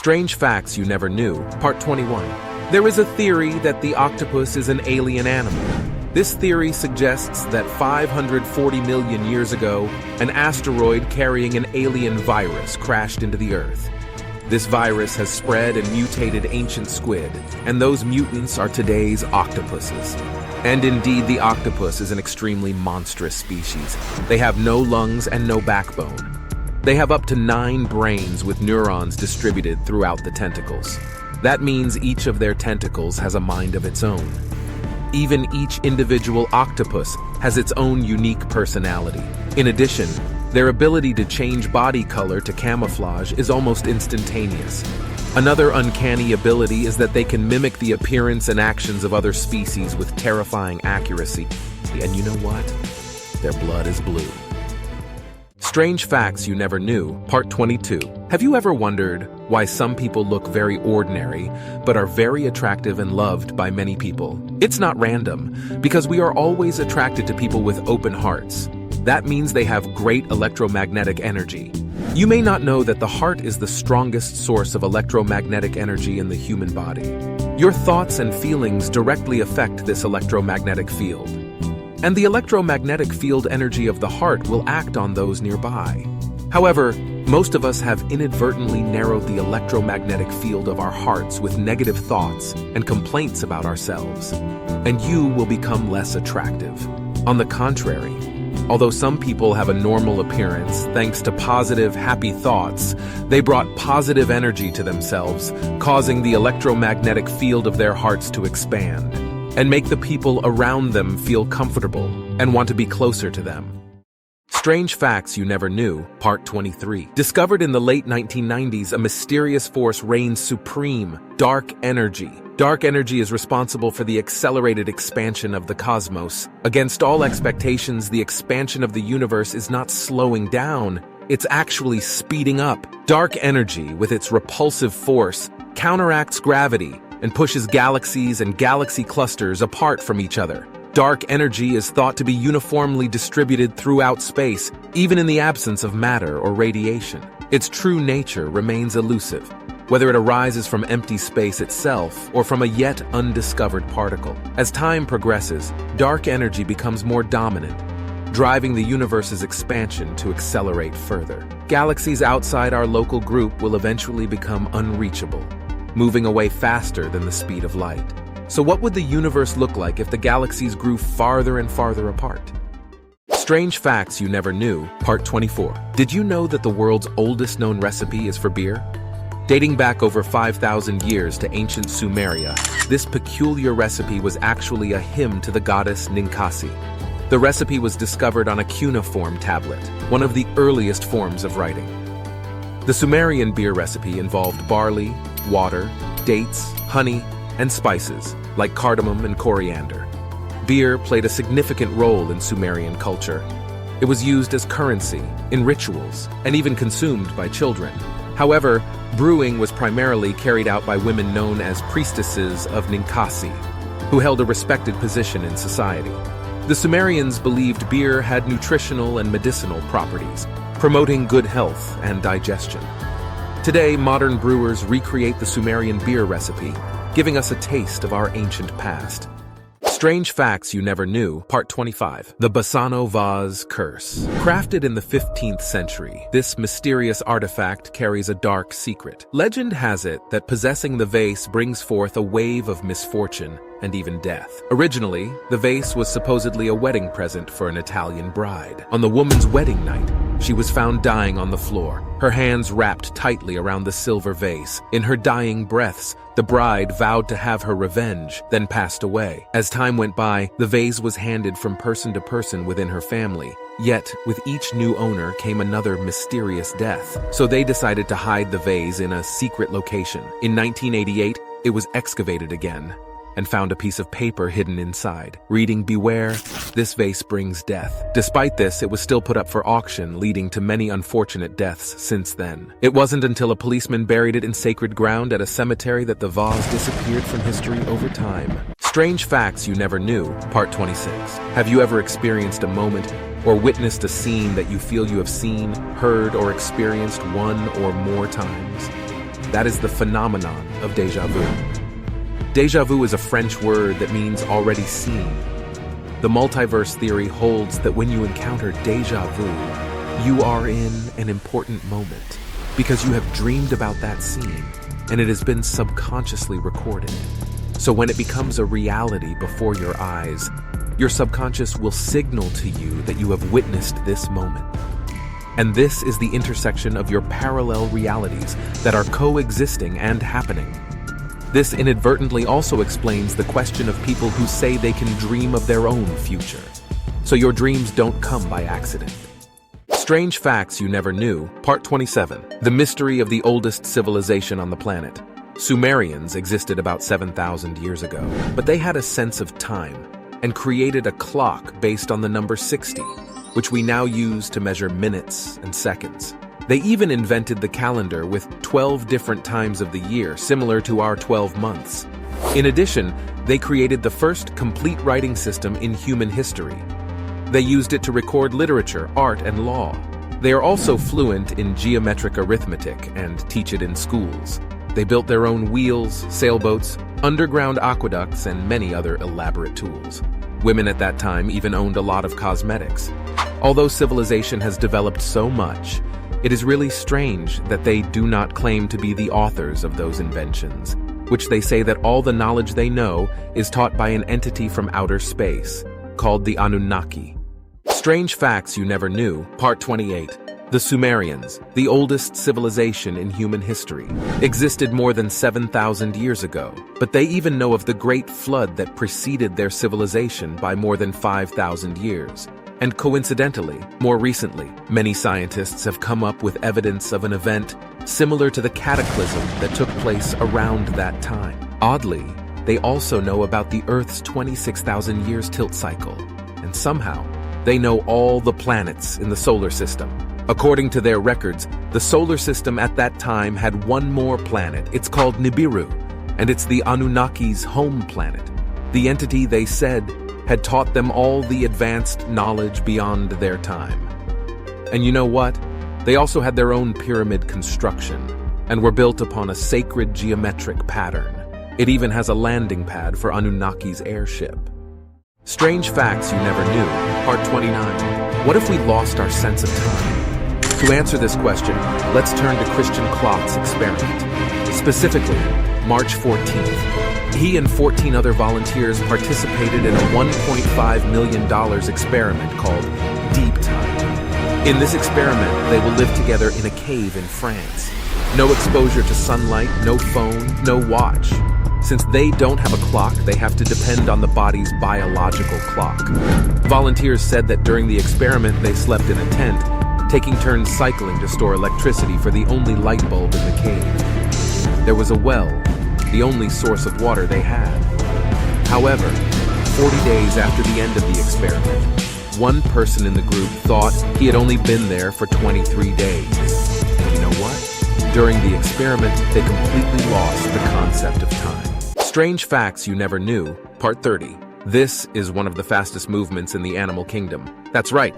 Strange Facts You Never Knew, Part 21. There is a theory that the octopus is an alien animal. This theory suggests that 540 million years ago, an asteroid carrying an alien virus crashed into the Earth. This virus has spread and mutated ancient squid, and those mutants are today's octopuses. And indeed, the octopus is an extremely monstrous species. They have no lungs and no backbone. They have up to 9 brains with neurons distributed throughout the tentacles. That means each of their tentacles has a mind of its own. Even each individual octopus has its own unique personality. In addition, their ability to change body color to camouflage is almost instantaneous. Another uncanny ability is that they can mimic the appearance and actions of other species with terrifying accuracy. And you know what? Their blood is blue. Strange Facts You Never Knew, Part 22. Have you ever wondered why some people look very ordinary, but are very attractive and loved by many people? It's not random, because we are always attracted to people with open hearts. That means they have great electromagnetic energy. You may not know that the heart is the strongest source of electromagnetic energy in the human body. Your thoughts and feelings directly affect this electromagnetic field. And the electromagnetic field energy of the heart will act on those nearby. However, most of us have inadvertently narrowed the electromagnetic field of our hearts with negative thoughts and complaints about ourselves, and you will become less attractive. On the contrary, although some people have a normal appearance thanks to positive, happy thoughts, they brought positive energy to themselves, causing the electromagnetic field of their hearts to expand and make the people around them feel comfortable and want to be closer to them. Strange Facts You Never Knew, Part 23. Discovered in the late 1990s, a mysterious force reigns supreme: dark energy. Dark energy is responsible for the accelerated expansion of the cosmos. Against all expectations, the expansion of the universe is not slowing down, it's actually speeding up. Dark energy, with its repulsive force, counteracts gravity and pushes galaxies and galaxy clusters apart from each other. Dark energy is thought to be uniformly distributed throughout space, even in the absence of matter or radiation. Its true nature remains elusive, whether it arises from empty space itself or from a yet undiscovered particle. As time progresses, dark energy becomes more dominant, driving the universe's expansion to accelerate further. Galaxies outside our local group will eventually become unreachable, moving away faster than the speed of light. So what would the universe look like if the galaxies grew farther and farther apart? Strange Facts You Never Knew, Part 24. Did you know that the world's oldest known recipe is for beer? Dating back over 5,000 years to ancient Sumeria, this peculiar recipe was actually a hymn to the goddess Ninkasi. The recipe was discovered on a cuneiform tablet, one of the earliest forms of writing. The Sumerian beer recipe involved barley, water, dates, honey, and spices like cardamom and coriander. Beer played a significant role in Sumerian culture. It was used as currency, in rituals, and even consumed by children. However, brewing was primarily carried out by women known as priestesses of Ninkasi, who held a respected position in society. The Sumerians believed beer had nutritional and medicinal properties, promoting good health and digestion. Today, modern brewers recreate the Sumerian beer recipe, giving us a taste of our ancient past. Strange Facts You Never Knew, Part 25. The Bassano Vase Curse. Crafted in the 15th century, this mysterious artifact carries a dark secret. Legend has it that possessing the vase brings forth a wave of misfortune and even death. Originally, the vase was supposedly a wedding present for an Italian bride. On the woman's wedding night, she was found dying on the floor, her hands wrapped tightly around the silver vase. In her dying breaths, the bride vowed to have her revenge, then passed away. As time went by, the vase was handed from person to person within her family. Yet, with each new owner came another mysterious death. So they decided to hide the vase in a secret location. In 1988, it was excavated again and found a piece of paper hidden inside, reading, "Beware, this vase brings death." Despite this, it was still put up for auction, leading to many unfortunate deaths since then. It wasn't until a policeman buried it in sacred ground at a cemetery that the vase disappeared from history over time. Strange Facts You Never Knew, Part 26. Have you ever experienced a moment or witnessed a scene that you feel you have seen, heard, or experienced one or more times? That is the phenomenon of déjà vu. Déjà vu is a French word that means already seen. The multiverse theory holds that when you encounter déjà vu, you are in an important moment because you have dreamed about that scene and it has been subconsciously recorded. So when it becomes a reality before your eyes, your subconscious will signal to you that you have witnessed this moment. And this is the intersection of your parallel realities that are coexisting and happening. This inadvertently also explains the question of people who say they can dream of their own future. So your dreams don't come by accident. Strange Facts You Never Knew, Part 27. The Mystery of the Oldest Civilization on the Planet. Sumerians existed about 7,000 years ago, but they had a sense of time and created a clock based on the number 60, which we now use to measure minutes and seconds. They even invented the calendar with 12 different times of the year, similar to our 12 months. In addition, they created the first complete writing system in human history. They used it to record literature, art, and law. They are also fluent in geometric arithmetic and teach it in schools. They built their own wheels, sailboats, underground aqueducts, and many other elaborate tools. Women at that time even owned a lot of cosmetics. Although civilization has developed so much, it is really strange that they do not claim to be the authors of those inventions, which they say that all the knowledge they know is taught by an entity from outer space, called the Anunnaki. Strange Facts You Never Knew, Part 28. The Sumerians, the oldest civilization in human history, existed more than 7,000 years ago, but they even know of the Great Flood that preceded their civilization by more than 5,000 years. And coincidentally, more recently, many scientists have come up with evidence of an event similar to the cataclysm that took place around that time. Oddly, they also know about the Earth's 26,000 years tilt cycle, and somehow, they know all the planets in the solar system. According to their records, the solar system at that time had one more planet. It's called Nibiru, and it's the Anunnaki's home planet. The entity, they said, had taught them all the advanced knowledge beyond their time. And you know what? They also had their own pyramid construction, and were built upon a sacred geometric pattern. It even has a landing pad for Anunnaki's airship. Strange Facts You Never Knew, Part 29. What if we lost our sense of time? To answer this question, let's turn to Christian Klotz' experiment. Specifically, March 14th. He and 14 other volunteers participated in a $1.5 million experiment called Deep Time. In this experiment, they will live together in a cave in France. No exposure to sunlight, no phone, no watch. Since they don't have a clock, they have to depend on the body's biological clock. Volunteers said that during the experiment, they slept in a tent, taking turns cycling to store electricity for the only light bulb in the cave. There was a well, the only source of water they had. However, 40 days after the end of the experiment, one person in the group thought he had only been there for 23 days. And you know what? During the experiment, they completely lost the concept of time. Strange Facts You Never Knew, Part 30. This is one of the fastest movements in the animal kingdom. That's right.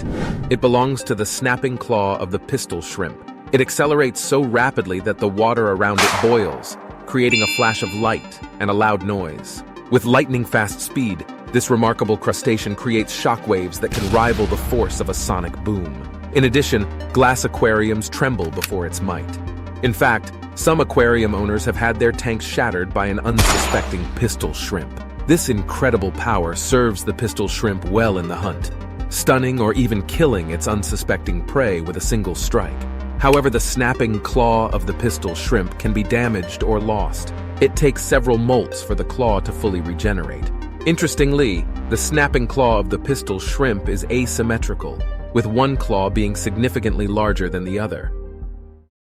It belongs to the snapping claw of the pistol shrimp. It accelerates so rapidly that the water around it boils, creating a flash of light and a loud noise. With lightning-fast speed, this remarkable crustacean creates shockwaves that can rival the force of a sonic boom. In addition, glass aquariums tremble before its might. In fact, some aquarium owners have had their tanks shattered by an unsuspecting pistol shrimp. This incredible power serves the pistol shrimp well in the hunt, stunning or even killing its unsuspecting prey with a single strike. However, the snapping claw of the pistol shrimp can be damaged or lost. It takes several molts for the claw to fully regenerate. Interestingly, the snapping claw of the pistol shrimp is asymmetrical, with one claw being significantly larger than the other.